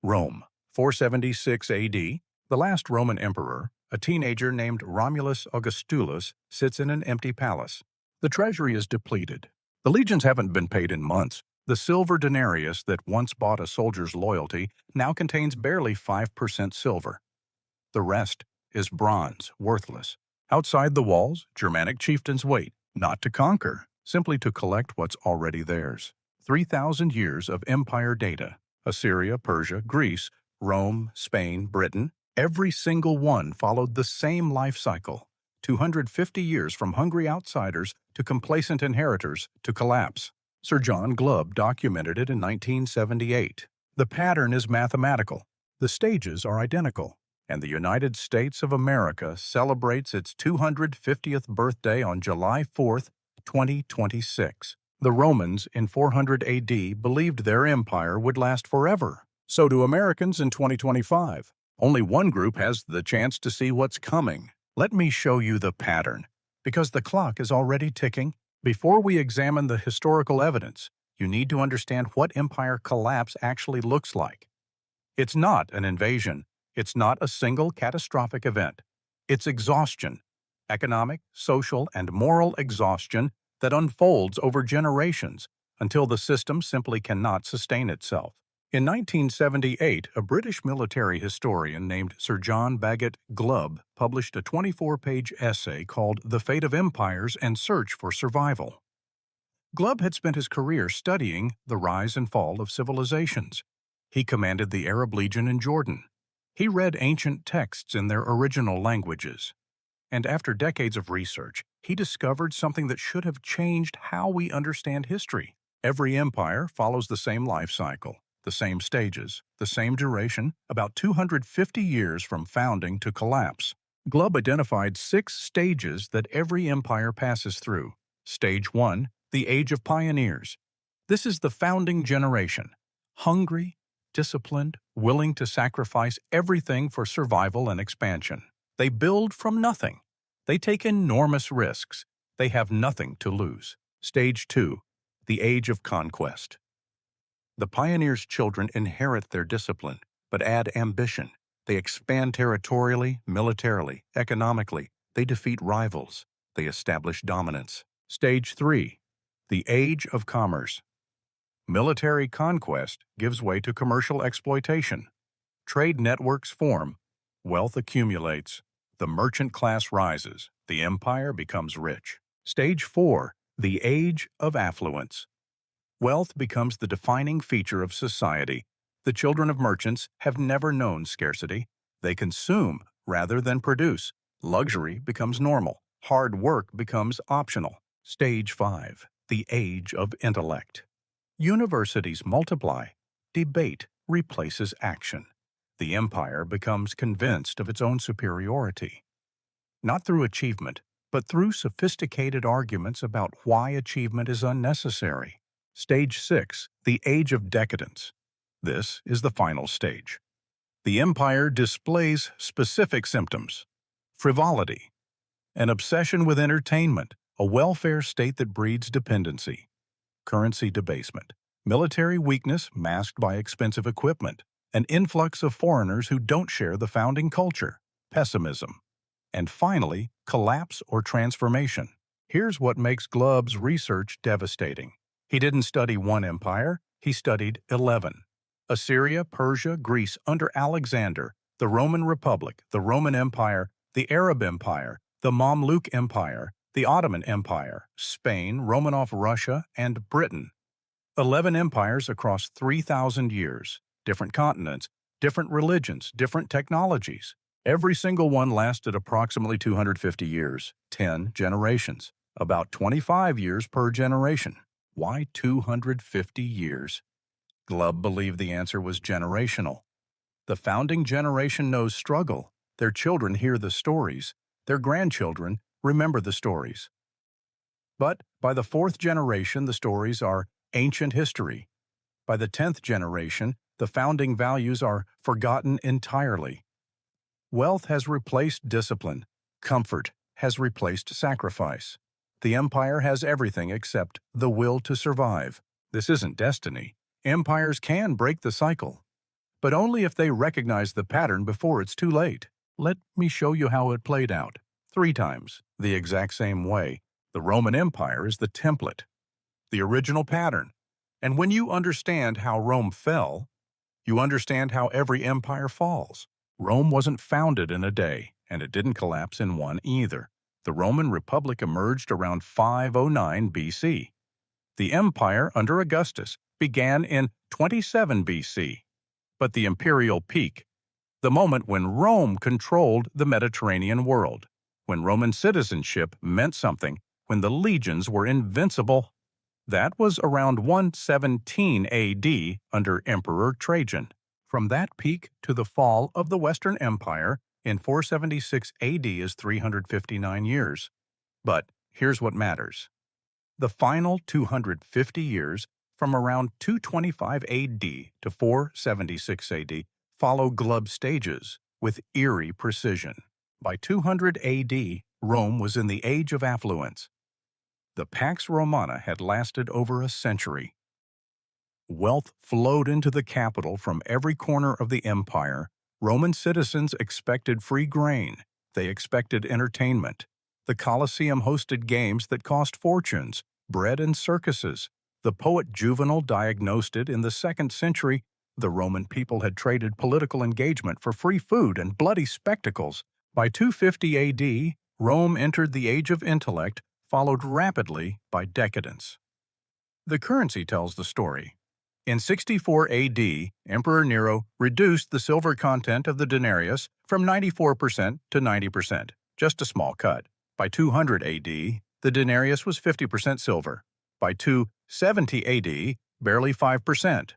Rome, 476 AD, the last Roman emperor, a teenager named Romulus Augustulus, sits in an empty palace. The treasury is depleted. The legions haven't been paid in months. The silver denarius that once bought a soldier's loyalty now contains barely 5% silver. The rest is bronze, worthless. Outside the walls, Germanic chieftains wait, not to conquer, simply to collect what's already theirs. 3,000 years of empire data. Assyria, Persia, Greece, Rome, Spain, Britain, every single one followed the same life cycle. 250 years from hungry outsiders to complacent inheritors to collapse. Sir John Glubb documented it in 1978. The pattern is mathematical. The stages are identical. And the United States of America celebrates its 250th birthday on July 4, 2026. The Romans in 400 AD believed their empire would last forever. So do Americans in 2025. Only one group has the chance to see what's coming. Let me show you the pattern, because the clock is already ticking. Before we examine the historical evidence, you need to understand what empire collapse actually looks like. It's not an invasion. It's not a single catastrophic event. It's exhaustion, economic, social, and moral exhaustion that unfolds over generations until the system simply cannot sustain itself. In 1978, a British military historian named Sir John Glubb published a 24-page essay called The Fate of Empires and Search for Survival. Glubb had spent his career studying the rise and fall of civilizations. He commanded the Arab Legion in Jordan. He read ancient texts in their original languages. And after decades of research, he discovered something that should have changed how we understand history. Every empire follows the same life cycle, the same stages, the same duration, about 250 years from founding to collapse. Glubb identified 6 stages that every empire passes through. Stage 1, the Age of Pioneers. This is the founding generation, hungry, disciplined, willing to sacrifice everything for survival and expansion. They build from nothing. They take enormous risks. They have nothing to lose. Stage 2, the Age of Conquest. The pioneers' children inherit their discipline, but add ambition. They expand territorially, militarily, economically. They defeat rivals. They establish dominance. Stage 3, the Age of Commerce. Military conquest gives way to commercial exploitation. Trade networks form. Wealth accumulates. The merchant class rises. The empire becomes rich. Stage 4, the Age of Affluence. Wealth becomes the defining feature of society. The children of merchants have never known scarcity. They consume rather than produce. Luxury becomes normal. Hard work becomes optional. Stage 5, the Age of Intellect. Universities multiply. Debate replaces action. The empire becomes convinced of its own superiority. Not through achievement, but through sophisticated arguments about why achievement is unnecessary. Stage 6, the Age of Decadence. This is the final stage. The empire displays specific symptoms: frivolity, an obsession with entertainment, a welfare state that breeds dependency, currency debasement, military weakness masked by expensive equipment, an influx of foreigners who don't share the founding culture, pessimism, and finally, collapse or transformation. Here's what makes Glubb's research devastating. He didn't study one empire, he studied 11. Assyria, Persia, Greece under Alexander, the Roman Republic, the Roman Empire, the Arab Empire, the Mamluk Empire, the Ottoman Empire, Spain, Romanov Russia, and Britain. 11 empires across 3,000 years, different continents, different religions, different technologies. Every single one lasted approximately 250 years, 10 generations, about 25 years per generation. Why 250 years? Glubb believed the answer was generational. The founding generation knows struggle. Their children hear the stories. Their grandchildren remember the stories. But by the 4th generation, the stories are ancient history. By the 10th generation, the founding values are forgotten entirely. Wealth has replaced discipline. Comfort has replaced sacrifice. The empire has everything except the will to survive. This isn't destiny. Empires can break the cycle. but only if they recognize the pattern before it's too late. Let me show you how it played out. 3 times, the exact same way. The Roman Empire is the template, the original pattern. And when you understand how Rome fell, you understand how every empire falls. Rome wasn't founded in a day, and it didn't collapse in one either. The Roman Republic emerged around 509 BC. The empire under Augustus began in 27 BC. But the imperial peak, the moment when Rome controlled the Mediterranean world, when Roman citizenship meant something, when the legions were invincible, that was around 117 AD under Emperor Trajan. From that peak to the fall of the Western Empire in 476 AD is 359 years. But here's what matters. The final 250 years, from around 225 AD to 476 AD, follow Glubb stages with eerie precision. By 200 AD, Rome was in the age of affluence. The Pax Romana had lasted over a century. Wealth flowed into the capital from every corner of the empire. Roman citizens expected free grain. They expected entertainment. The Colosseum hosted games that cost fortunes, bread and circuses. The poet Juvenal diagnosed it in the 2nd century. The Roman people had traded political engagement for free food and bloody spectacles. By 250 AD, Rome entered the Age of Intellect, followed rapidly by decadence. The currency tells the story. In 64 AD, Emperor Nero reduced the silver content of the denarius from 94% to 90%, just a small cut. By 200 AD, the denarius was 50% silver. By 270 AD, barely 5%.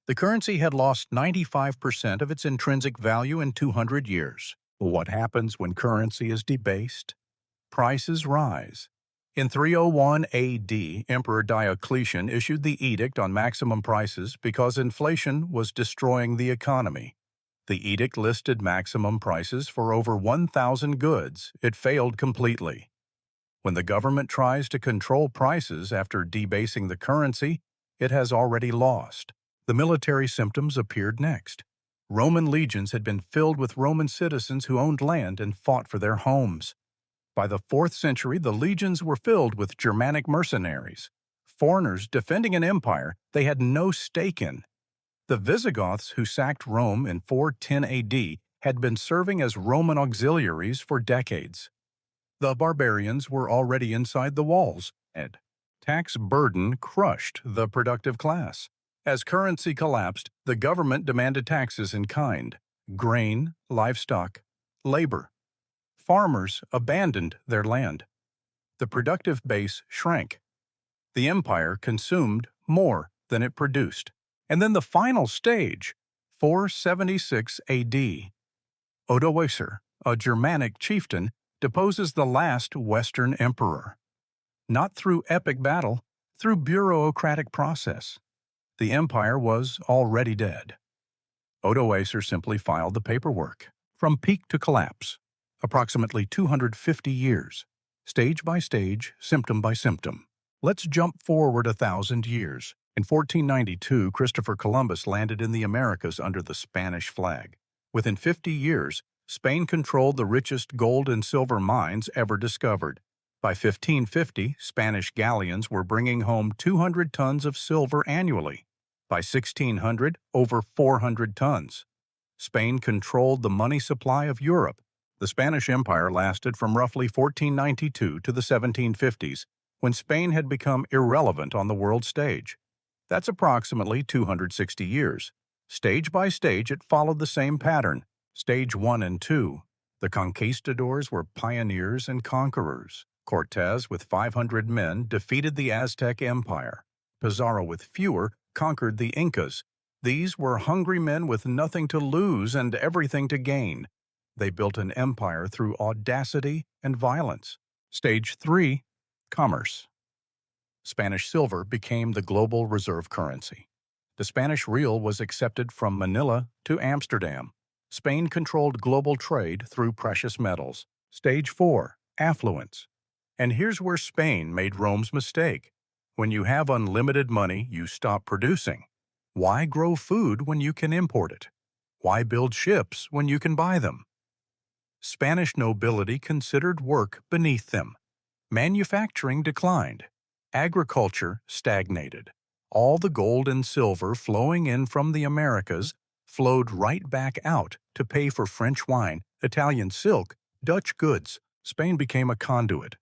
The currency had lost 95% of its intrinsic value in 200 years. What happens when currency is debased? Prices rise. In 301 AD, Emperor Diocletian issued the edict on maximum prices because inflation was destroying the economy. The edict listed maximum prices for over 1,000 goods. It failed completely. When the government tries to control prices after debasing the currency, it has already lost. The military symptoms appeared next. Roman legions had been filled with Roman citizens who owned land and fought for their homes. By the 4th century, the legions were filled with Germanic mercenaries, foreigners defending an empire they had no stake in. The Visigoths who sacked Rome in 410 AD had been serving as Roman auxiliaries for decades. The barbarians were already inside the walls, and tax burden crushed the productive class. As currency collapsed, the government demanded taxes in kind: grain, livestock, labor. Farmers abandoned their land. The productive base shrank. The empire consumed more than it produced. And then the final stage, 476 AD. Odoacer, a Germanic chieftain, deposes the last Western emperor. Not through epic battle, through bureaucratic process. The empire was already dead. Odoacer simply filed the paperwork, from peak to collapse. Approximately 250 years, stage by stage, symptom by symptom. Let's jump forward 1,000 years. In 1492, Christopher Columbus landed in the Americas under the Spanish flag. Within 50 years, Spain controlled the richest gold and silver mines ever discovered. By 1550, Spanish galleons were bringing home 200 tons of silver annually. By 1600, over 400 tons. Spain controlled the money supply of Europe. The Spanish Empire lasted from roughly 1492 to the 1750s, when Spain had become irrelevant on the world stage. That's approximately 260 years. Stage by stage, it followed the same pattern. Stage 1 and 2. The conquistadors were pioneers and conquerors. Cortez, with 500 men, defeated the Aztec Empire. Pizarro, with fewer, conquered the Incas. These were hungry men with nothing to lose and everything to gain. They built an empire through audacity and violence. Stage 3. Commerce. Spanish silver became the global reserve currency. The Spanish real was accepted from Manila to Amsterdam. Spain controlled global trade through precious metals. Stage 4. Affluence. And here's where Spain made Rome's mistake. When you have unlimited money, you stop producing. Why grow food when you can import it? Why build ships when you can buy them? Spanish nobility considered work beneath them. Manufacturing declined. Agriculture stagnated. All the gold and silver flowing in from the Americas flowed right back out to pay for French wine, Italian silk, Dutch goods. Spain became a conduit.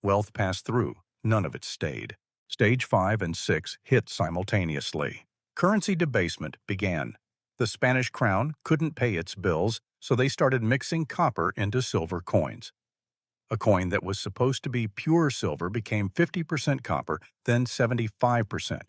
Wealth passed through. None of it stayed. Stage 5 and 6 hit simultaneously. Currency debasement began. The Spanish crown couldn't pay its bills, so they started mixing copper into silver coins. A coin that was supposed to be pure silver became 50% copper, then 75%.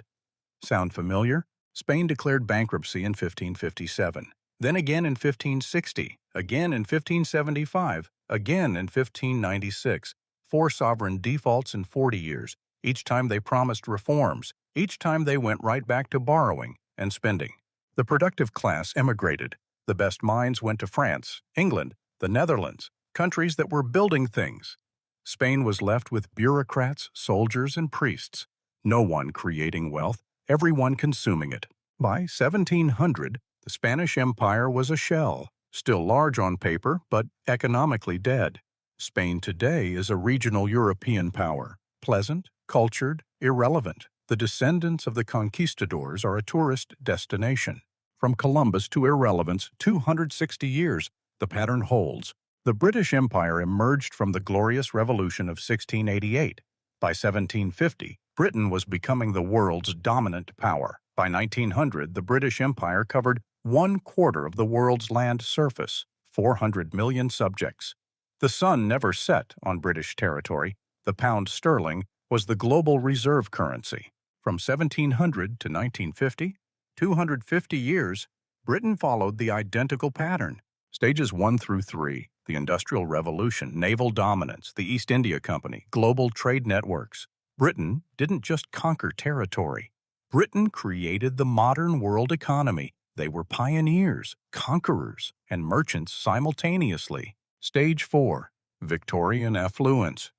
Sound familiar? Spain declared bankruptcy in 1557, then again in 1560, again in 1575, again in 1596. 4 sovereign defaults in 40 years. Each time they promised reforms, each time they went right back to borrowing and spending. The productive class emigrated. The best minds went to France, England, the Netherlands, countries that were building things. Spain was left with bureaucrats, soldiers, and priests. No one creating wealth, everyone consuming it. By 1700, the Spanish Empire was a shell, still large on paper, but economically dead. Spain today is a regional European power, pleasant, cultured, irrelevant. The descendants of the conquistadors are a tourist destination. From Columbus to irrelevance, 260 years, the pattern holds. The British Empire emerged from the Glorious Revolution of 1688. By 1750, Britain was becoming the world's dominant power. By 1900, the British Empire covered 1/4 of the world's land surface, 400 million subjects. The sun never set on British territory. The pound sterling was the global reserve currency. From 1700 to 1950, 250 years, Britain followed the identical pattern. Stages 1 through 3, the Industrial Revolution, naval dominance, the East India Company, global trade networks. Britain didn't just conquer territory. Britain created the modern world economy. They were pioneers, conquerors, and merchants simultaneously. Stage 4, Victorian affluence.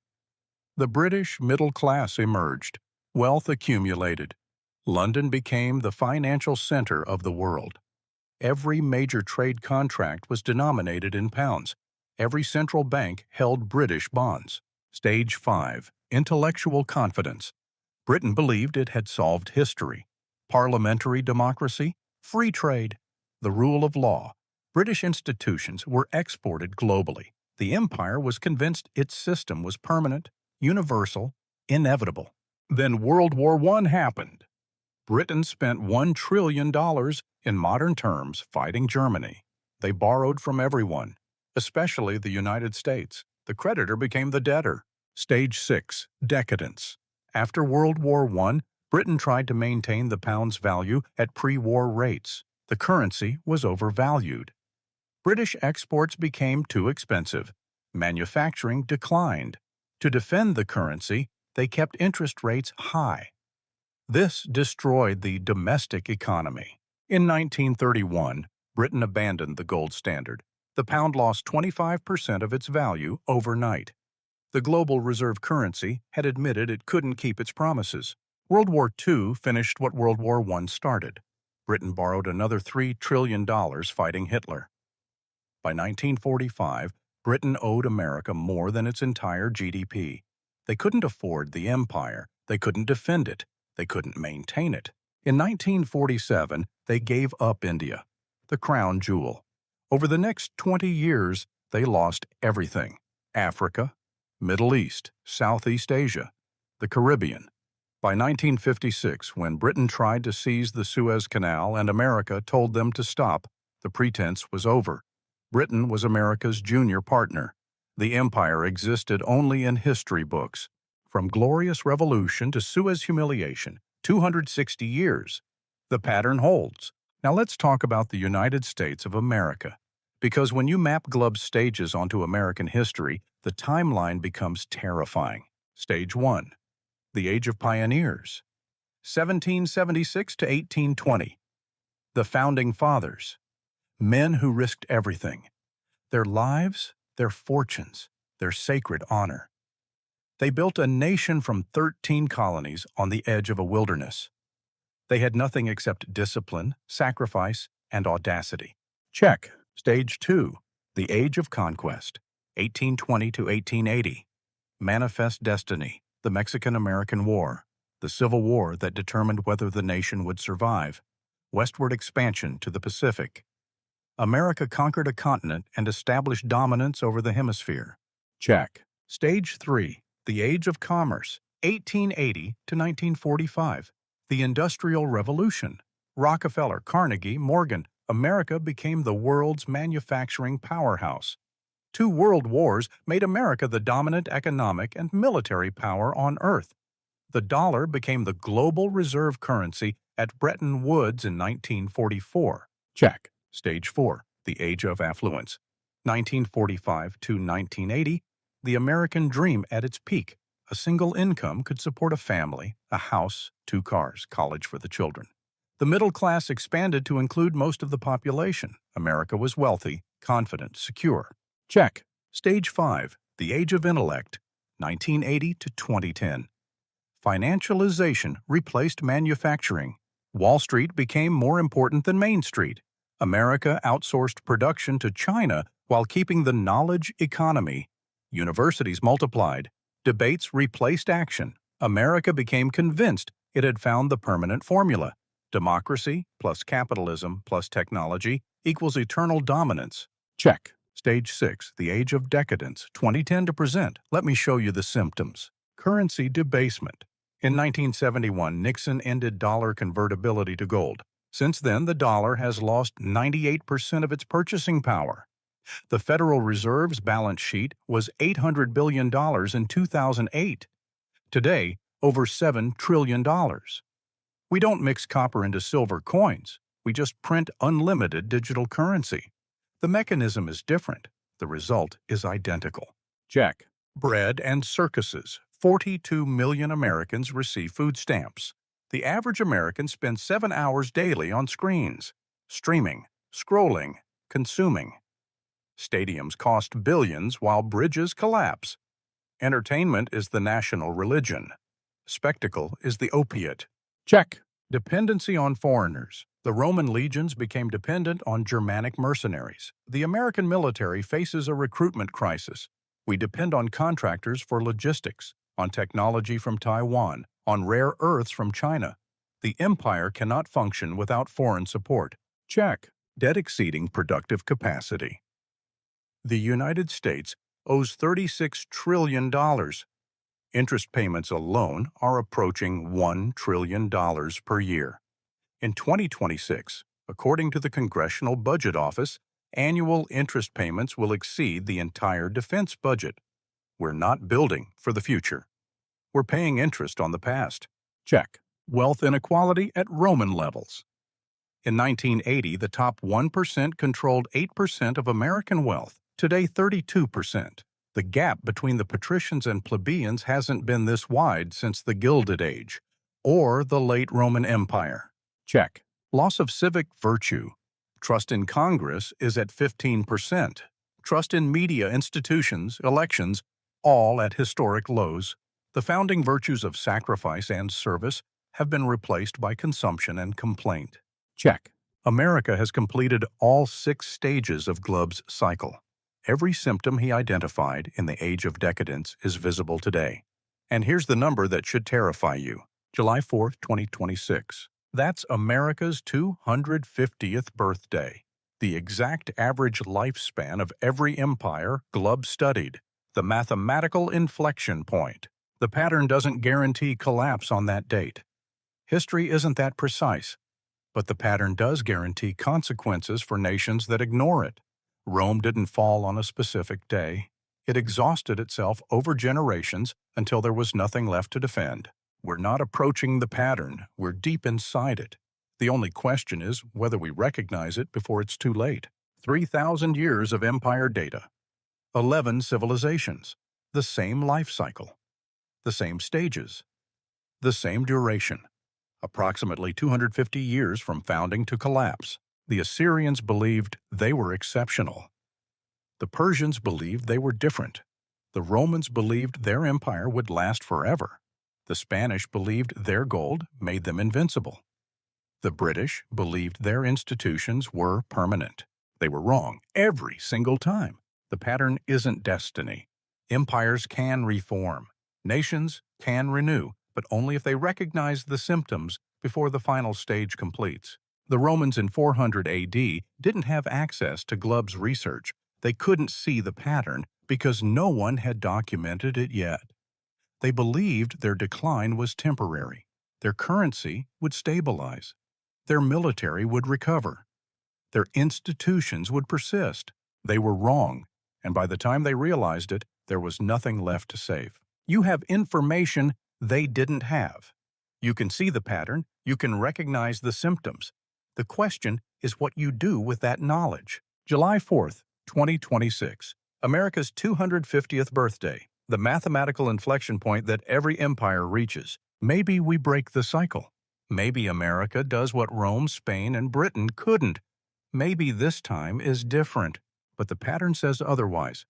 The British middle class emerged. Wealth accumulated. London became the financial center of the world. Every major trade contract was denominated in pounds. Every central bank held British bonds. Stage 5, intellectual confidence. Britain believed it had solved history. Parliamentary democracy, free trade, the rule of law. British institutions were exported globally. The empire was convinced its system was permanent, universal, inevitable. Then World War I happened. Britain spent $1 trillion in modern terms fighting Germany. They borrowed from everyone, especially the United States. The creditor became the debtor. Stage 6, decadence. After World War I, Britain tried to maintain the pound's value at pre-war rates. The currency was overvalued. British exports became too expensive. Manufacturing declined. To defend the currency, they kept interest rates high. This destroyed the domestic economy. In 1931, Britain abandoned the gold standard. The pound lost 25% of its value overnight. The global reserve currency had admitted it couldn't keep its promises. World War II finished what World War I started. Britain borrowed another $3 trillion fighting Hitler. By 1945, Britain owed America more than its entire GDP. They couldn't afford the empire. They couldn't defend it. They couldn't maintain it. In 1947, they gave up India, the crown jewel. Over the next 20 years, they lost everything: Africa, Middle East, Southeast Asia, the Caribbean. By 1956, when Britain tried to seize the Suez Canal and America told them to stop, the pretense was over. Britain was America's junior partner. The empire existed only in history books. From Glorious Revolution to Suez humiliation, 260 years. The pattern holds. Now let's talk about the United States of America. Because when you map Glubb's stages onto American history, the timeline becomes terrifying. Stage 1. The Age of Pioneers. 1776 to 1820. The Founding Fathers. Men who risked everything. Their lives, their fortunes, their sacred honor. They built a nation from 13 colonies on the edge of a wilderness. They had nothing except discipline, sacrifice, and audacity. Check. Stage 2. The Age of Conquest, 1820 to 1880. Manifest Destiny, the Mexican-American War, the Civil War that determined whether the nation would survive. Westward expansion to the Pacific. America conquered a continent and established dominance over the hemisphere. Check. Stage 3. The Age of Commerce, 1880 to 1945. The Industrial Revolution. Rockefeller, Carnegie, Morgan. America became the world's manufacturing powerhouse. 2 world wars made America the dominant economic and military power on Earth. The dollar became the global reserve currency at Bretton Woods in 1944. Check. Stage 4. The Age of Affluence. 1945 to 1980. The American dream at its peak. A single income could support a family, a house, 2 cars, college for the children. The middle class expanded to include most of the population. America was wealthy, confident, secure. Check. Stage 5. The Age of Intellect, 1980 to 2010. Financialization replaced manufacturing. Wall Street became more important than Main Street. America outsourced production to China while keeping the knowledge economy. Universities multiplied. Debates replaced action. America became convinced it had found the permanent formula. Democracy plus capitalism plus technology equals eternal dominance. Check. Stage 6. The Age of Decadence, 2010 to present. Let me show you the symptoms. Currency debasement. In 1971, Nixon ended dollar convertibility to gold. Since then, the dollar has lost 98% of its purchasing power. The Federal Reserve's balance sheet was $800 billion in 2008. Today, over $7 trillion. We don't mix copper into silver coins. We just print unlimited digital currency. The mechanism is different. The result is identical. Check. Bread and circuses. 42 million Americans receive food stamps. The average American spends 7 hours daily on screens, streaming, scrolling, consuming. Stadiums cost billions while bridges collapse. Entertainment is the national religion. Spectacle is the opiate. Check. Dependency on foreigners. The Roman legions became dependent on Germanic mercenaries. The American military faces a recruitment crisis. We depend on contractors for logistics, on technology from Taiwan, on rare earths from China. The empire cannot function without foreign support. Check. Debt exceeding productive capacity. The United States owes $36 trillion. Interest payments alone are approaching $1 trillion per year. In 2026, according to the Congressional Budget Office, annual interest payments will exceed the entire defense budget. We're not building for the future. We're paying interest on the past. Check. Wealth inequality at Roman levels. In 1980, the top 1% controlled 8% of American wealth. Today, 32%. The gap between the patricians and plebeians hasn't been this wide since the Gilded Age or the late Roman Empire. Check. Loss of civic virtue. Trust in Congress is at 15%. Trust in media, institutions, elections, all at historic lows. The founding virtues of sacrifice and service have been replaced by consumption and complaint. Check. America has completed all 6 stages of Glubb's cycle. Every symptom he identified in the Age of Decadence is visible today. And here's the number that should terrify you. July 4, 2026. That's America's 250th birthday. The exact average lifespan of every empire Glubb studied. The mathematical inflection point. The pattern doesn't guarantee collapse on that date. History isn't that precise, but the pattern does guarantee consequences for nations that ignore it. Rome didn't fall on a specific day. It exhausted itself over generations until there was nothing left to defend. We're not approaching the pattern, we're deep inside it. The only question is whether we recognize it before it's too late. 3,000 years of empire data. 11 civilizations. The same life cycle. The same stages. The same duration. Approximately 250 years from founding to collapse. The Assyrians believed they were exceptional. The Persians believed they were different. The Romans believed their empire would last forever. The Spanish believed their gold made them invincible. The British believed their institutions were permanent. They were wrong every single time. The pattern isn't destiny. Empires can reform. Nations can renew, but only if they recognize the symptoms before the final stage completes. The Romans in 400 AD didn't have access to Glubb's research. They couldn't see the pattern because no one had documented it yet. They believed their decline was temporary. Their currency would stabilize. Their military would recover. Their institutions would persist. They were wrong, and by the time they realized it, there was nothing left to save. You have information they didn't have. You can see the pattern. You can recognize the symptoms. The question is what you do with that knowledge. July 4th, 2026, America's 250th birthday, the mathematical inflection point that every empire reaches. Maybe we break the cycle. Maybe America does what Rome, Spain, and Britain couldn't. Maybe this time is different, but the pattern says otherwise.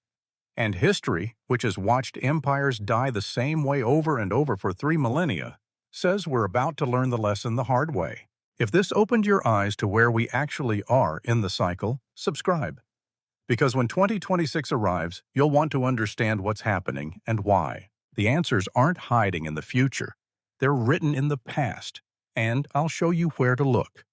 And history, which has watched empires die the same way over and over for 3 millennia, says we're about to learn the lesson the hard way. If this opened your eyes to where we actually are in the cycle, subscribe. Because when 2026 arrives, you'll want to understand what's happening and why. The answers aren't hiding in the future. They're written in the past, and I'll show you where to look.